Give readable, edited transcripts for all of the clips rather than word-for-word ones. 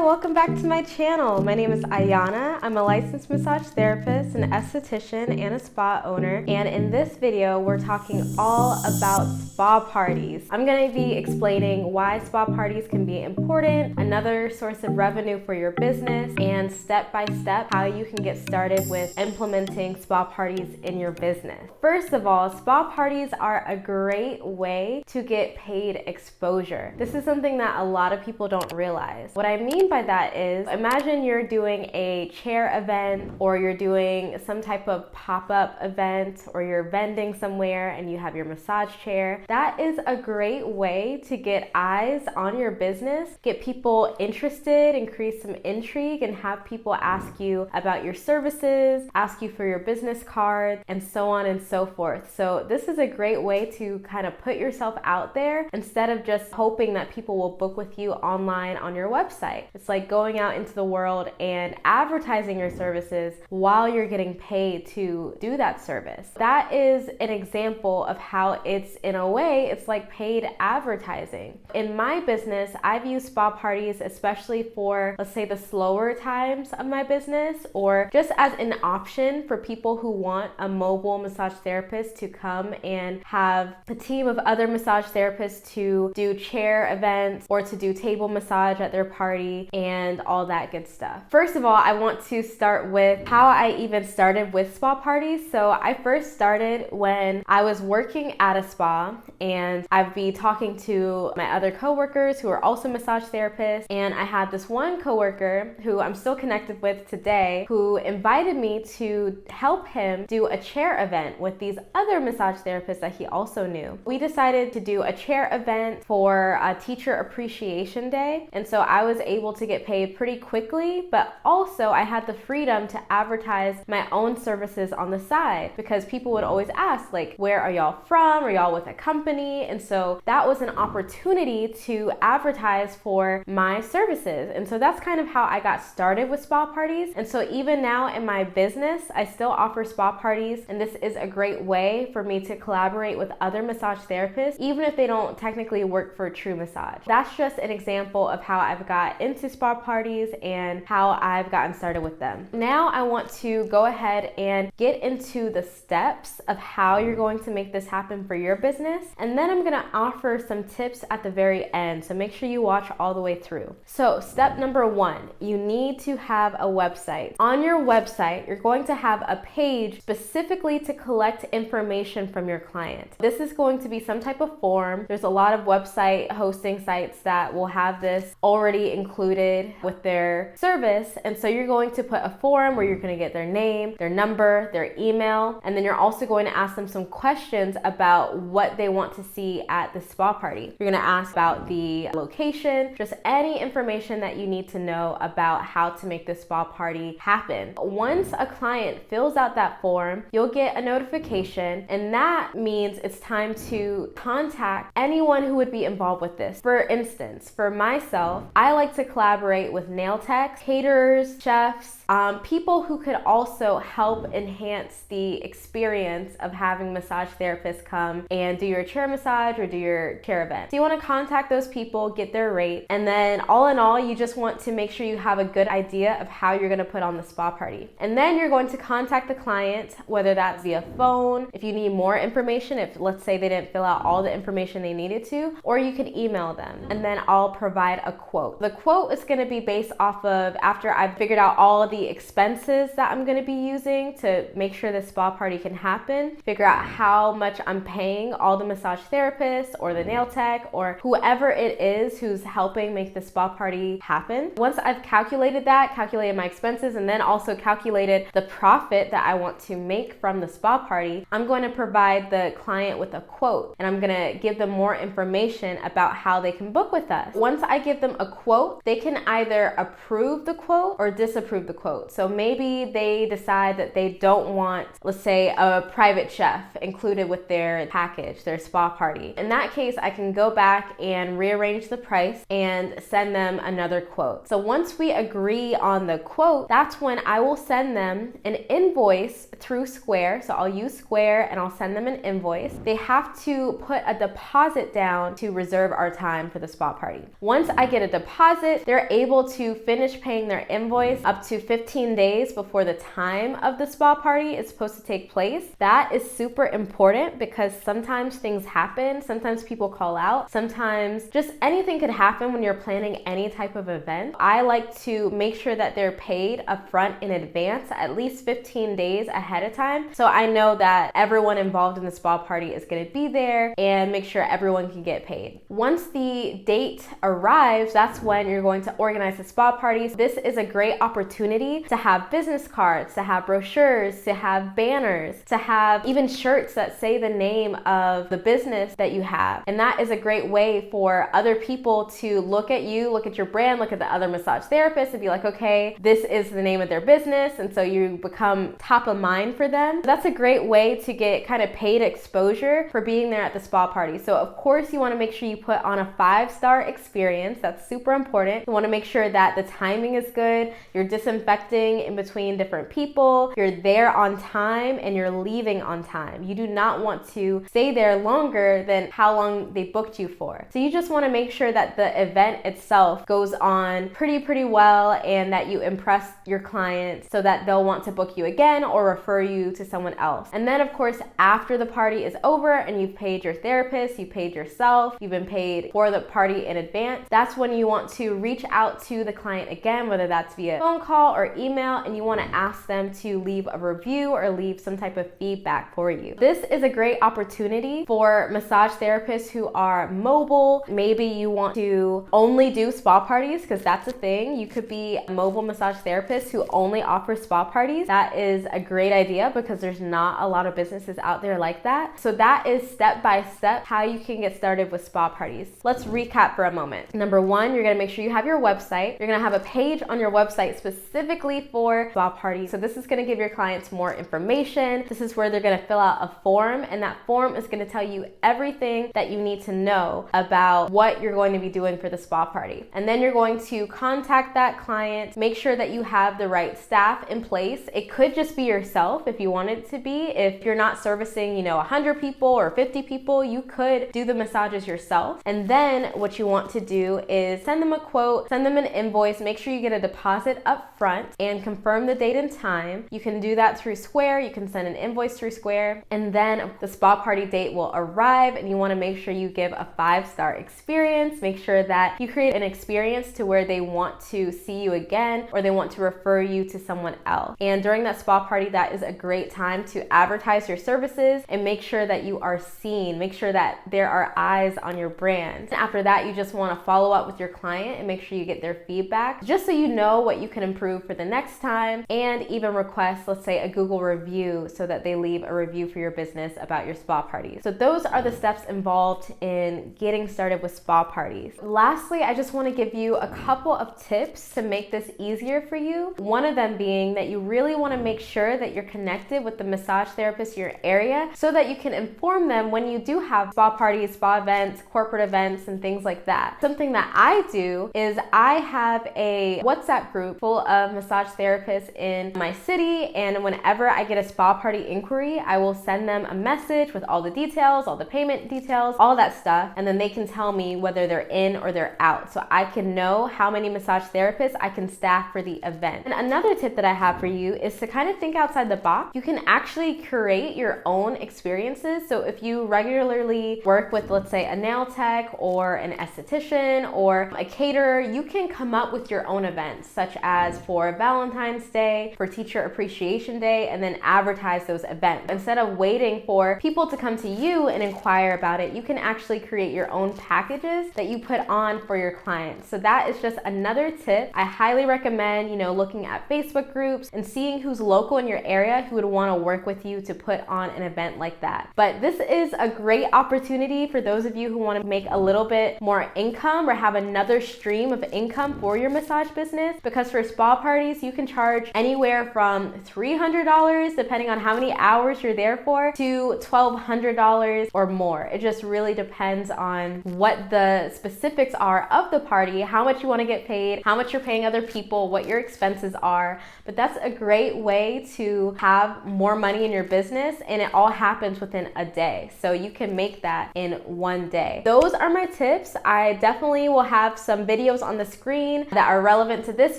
welcome back to my channel. My name is Ayana. I'm a licensed massage therapist, an esthetician, and a spa owner. And in this video, we're talking all about spa parties. I'm gonna be explaining why spa parties can be important, another source of revenue for your business, and step by step how you can get started with implementing spa parties in your business. First of all, spa parties are a great way to get paid exposure. This is something that a lot of people don't realize. What I mean by that is, imagine you're doing a chair event, or you're doing some type of pop-up event, or you're vending somewhere and you have your massage chair. That is a great way to get eyes on your business, get people interested, increase some intrigue, and have people ask you about your services, ask you for your business card, and so on and so forth. So this is a great way to kind of put yourself out there instead of just hoping that people will book with you online on your website. It's like going out into the world and advertising your services while you're getting paid to do that service. That is an example of how it's, in a way, it's like paid advertising. In my business, I've used spa parties especially for, let's say, the slower times of my business, or just as an option for people who want a mobile massage therapist to come and have a team of other massage therapists to do chair events or to do table massage at their party and all that good stuff. First of all, I want to start with how I even started with spa parties. So I first started when I was working at a spa, and I'd be talking to my other coworkers who are also massage therapists, and I had this one coworker who I'm still connected with today who invited me to help him do a chair event with these other massage therapists that he also knew. We decided to do a chair event for a teacher appreciation day, and so I was able to get paid pretty quickly, but also I had the freedom to advertise my own services on the side, because people would always ask, like, where are y'all from? Are y'all with a company? And so that was an opportunity to advertise for my services. And so that's kind of how I got started with spa parties. And so even now in my business, I still offer spa parties, and this is a great way for me to collaborate with other massage therapists, even if they don't technically work for True Massage. That's just an example of how I've got into spa parties and how I've gotten started with them. Now I want to go ahead and get into the steps of how you're going to make this happen for your business, and then I'm gonna offer some tips at the very end, so make sure you watch all the way through. So step number one, you need to have a website. On your website, you're going to have a page specifically to collect information from your client. This is going to be some type of form. There's a lot of website hosting sites that will have this already included with their service, and so you're going to put a form where you're going to get their name, their number, their email, and then you're also going to ask them some questions about what they want to see at the spa party. You're going to ask about the location, just any information that you need to know about how to make the spa party happen. Once a client fills out that form, you'll get a notification, and that means it's time to contact anyone who would be involved with this. For instance, for myself, I like to collaborate with nail techs, caterers, chefs, people who could also help enhance the experience of having massage therapists come and do your chair massage or do your chair event. So you want to contact those people, get their rate, and then all in all, you just want to make sure you have a good idea of how you're going to put on the spa party. And then you're going to contact the client, whether that's via phone, if you need more information, if let's say they didn't fill out all the information they needed to, or you could email them, and then I'll provide a quote. The quote is going to be based off of after I've figured out all of the expenses that I'm going to be using to make sure the spa party can happen, figure out how much I'm paying all the massage therapists or the nail tech or whoever it is who's helping make the spa party happen. Once I've calculated that, calculated my expenses, and then also calculated the profit that I want to make from the spa party, I'm going to provide the client with a quote, and I'm going to give them more information about how they can book with us. Once I give them a quote, they can either approve the quote or disapprove the quote. So maybe they decide that they don't want, let's say, a private chef included with their package, their spa party. In that case, I can go back and rearrange the price and send them another quote. So once we agree on the quote, that's when I will send them an invoice through Square. So I'll use Square and I'll send them an invoice. They have to put a deposit down to reserve our time for the spa party. Once I get a deposit, they're they're able to finish paying their invoice up to 15 days before the time of the spa party is supposed to take place. That is super important because sometimes things happen, sometimes people call out, sometimes just anything could happen when you're planning any type of event. I like to make sure that they're paid upfront in advance, at least 15 days ahead of time, so I know that everyone involved in the spa party is going to be there and make sure everyone can get paid. Once the date arrives, that's when you're going to organize the spa parties. This is a great opportunity to have business cards, to have brochures, to have banners, to have even shirts that say the name of the business that you have. And that is a great way for other people to look at you, look at your brand, look at the other massage therapists and be like, okay, this is the name of their business. And so you become top of mind for them. That's a great way to get kind of paid exposure for being there at the spa party. So of course you want to make sure you put on a 5-star experience. That's super important. You want to make sure that the timing is good, you're disinfecting in between different people, you're there on time, and you're leaving on time. You do not want to stay there longer than how long they booked you for. So you just want to make sure that the event itself goes on pretty well and that you impress your clients so that they'll want to book you again or refer you to someone else. And then of course, after the party is over and you've paid your therapist, you paid yourself, you've been paid for the party in advance, that's when you want to reach out to the client again, whether that's via phone call or email, and you want to ask them to leave a review or leave some type of feedback for you. This is a great opportunity for massage therapists who are mobile. Maybe you want to only do spa parties, because that's a thing. You could be a mobile massage therapist who only offers spa parties. That is a great idea because there's not a lot of businesses out there like that. So that is step by step how you can get started with spa parties. Let's recap for a moment. Number one, you're gonna make sure you have your website. You're gonna have a page on your website specifically for spa parties. So this is gonna give your clients more information. This is where they're gonna fill out a form, and that form is gonna tell you everything that you need to know about what you're going to be doing for the spa party. And then you're going to contact that client, make sure that you have the right staff in place. It could just be yourself if you want it to be. If you're not servicing, 100 people or 50 people, you could do the massages yourself. And then what you want to do is send them a quote, send them an invoice, make sure you get a deposit up front and confirm the date and time. You can do that through Square, you can send an invoice through Square, and then the spa party date will arrive, and you want to make sure you give a 5-star experience. Make sure that you create an experience to where they want to see you again or they want to refer you to someone else. And during that spa party, that is a great time to advertise your services and make sure that you are seen. Make sure that there are eyes on your brand. And after that, you just want to follow up with your client and make sure you get their feedback just so you know what you can improve for the next time, and even request, let's say, a Google review so that they leave a review for your business about your spa parties. So those are the steps involved in getting started with spa parties. Lastly, I just want to give you a couple of tips to make this easier for you. One of them being that you really want to make sure that you're connected with the massage therapist in your area so that you can inform them when you do have spa parties, spa events, corporate events, and things like that. Something that I do is I have a WhatsApp group full of massage therapists in my city, and whenever I get a spa party inquiry, I will send them a message with all the details, all the payment details, all that stuff, and then they can tell me whether they're in or they're out, so I can know how many massage therapists I can staff for the event. And another tip that I have for you is to kind of think outside the box. You can actually create your own experiences. So if you regularly work with, let's say, a nail tech or an esthetician or a caterer, you can come up with your own events, such as for Valentine's Day, for Teacher Appreciation Day, and then advertise those events. Instead of waiting for people to come to you and inquire about it, you can actually create your own packages that you put on for your clients. So that is just another tip. I highly recommend, looking at Facebook groups and seeing who's local in your area who would want to work with you to put on an event like that. But this is a great opportunity for those of you who want to make a little bit more income or have another stream of income for your massage business, because for spa parties, you can charge anywhere from $300, depending on how many hours you're there for, to $1,200 or more. It just really depends on what the specifics are of the party, how much you want to get paid, how much you're paying other people, what your expenses are. But that's a great way to have more money in your business, and it all happens within a day. So you can make that in one day. Those are my tips. I definitely will have some videos on the screen that are relevant to this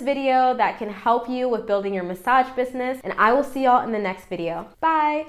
video that can help you with building your massage business. And I will see y'all in the next video. Bye.